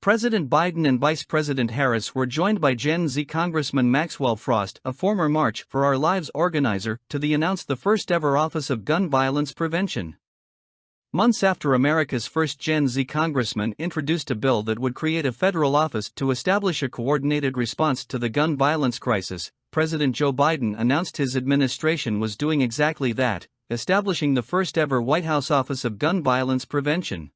President Biden and Vice President Harris were joined by Gen Z Congressman Maxwell Frost, a former March for Our Lives organizer, to announce the first-ever Office of Gun Violence Prevention. Months after America's first Gen Z congressman introduced a bill that would create a federal office to establish a coordinated response to the gun violence crisis, President Joe Biden announced his administration was doing exactly that, establishing the first-ever White House Office of Gun Violence Prevention.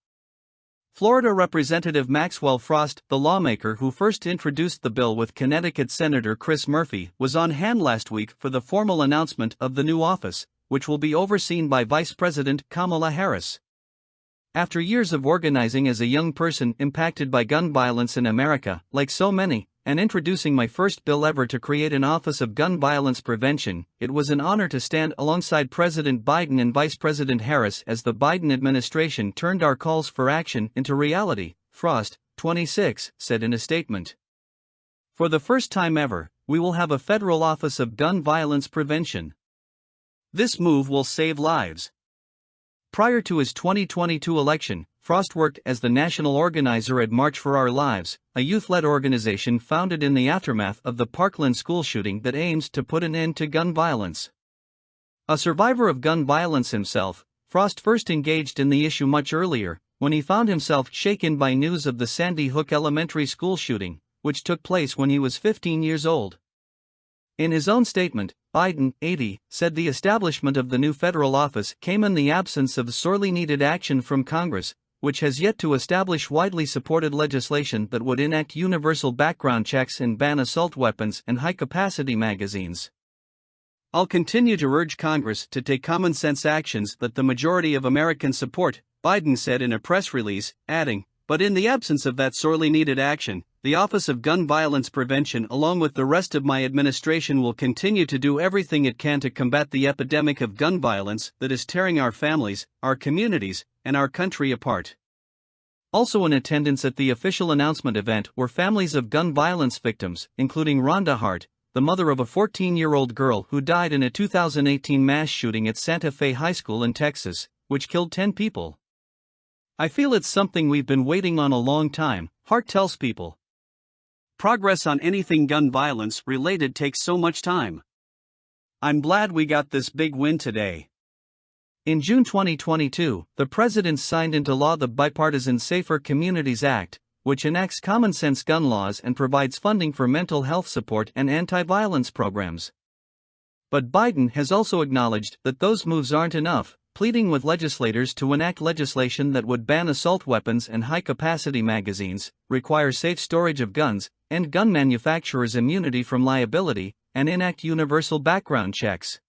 Florida Representative Maxwell Frost, the lawmaker who first introduced the bill with Connecticut Senator Chris Murphy, was on hand last week for the formal announcement of the new office, which will be overseen by Vice President Kamala Harris. After years of organizing as a young person impacted by gun violence in America, like so many, and introducing my first bill ever to create an Office of Gun Violence Prevention, it was an honor to stand alongside President Biden and Vice President Harris as the Biden administration turned our calls for action into reality, Frost, 26, said in a statement. For the first time ever, we will have a federal Office of Gun Violence Prevention. This move will save lives. Prior to his 2022 election, Frost worked as the national organizer at March for Our Lives, a youth-led organization founded in the aftermath of the Parkland school shooting that aims to put an end to gun violence. A survivor of gun violence himself, Frost first engaged in the issue much earlier, when he found himself shaken by news of the Sandy Hook Elementary School shooting, which took place when he was 15 years old. In his own statement, Biden, 80, said the establishment of the new federal office came in the absence of sorely needed action from Congress, which has yet to establish widely supported legislation that would enact universal background checks and ban assault weapons and high-capacity magazines. I'll continue to urge Congress to take common-sense actions that the majority of Americans support, Biden said in a press release, adding, but in the absence of that sorely needed action, the Office of Gun Violence Prevention along with the rest of my administration will continue to do everything it can to combat the epidemic of gun violence that is tearing our families, our communities, and our country apart. Also in attendance at the official announcement event were families of gun violence victims, including Rhonda Hart, the mother of a 14-year-old girl who died in a 2018 mass shooting at Santa Fe High School in Texas, which killed 10 people. I feel it's something we've been waiting on a long time, Hart tells People. Progress on anything gun violence related takes so much time. I'm glad we got this big win today. In June 2022, the President signed into law the bipartisan Safer Communities Act, which enacts common-sense gun laws and provides funding for mental health support and anti-violence programs. But Biden has also acknowledged that those moves aren't enough, pleading with legislators to enact legislation that would ban assault weapons and high-capacity magazines, require safe storage of guns, end gun manufacturers' immunity from liability, and enact universal background checks.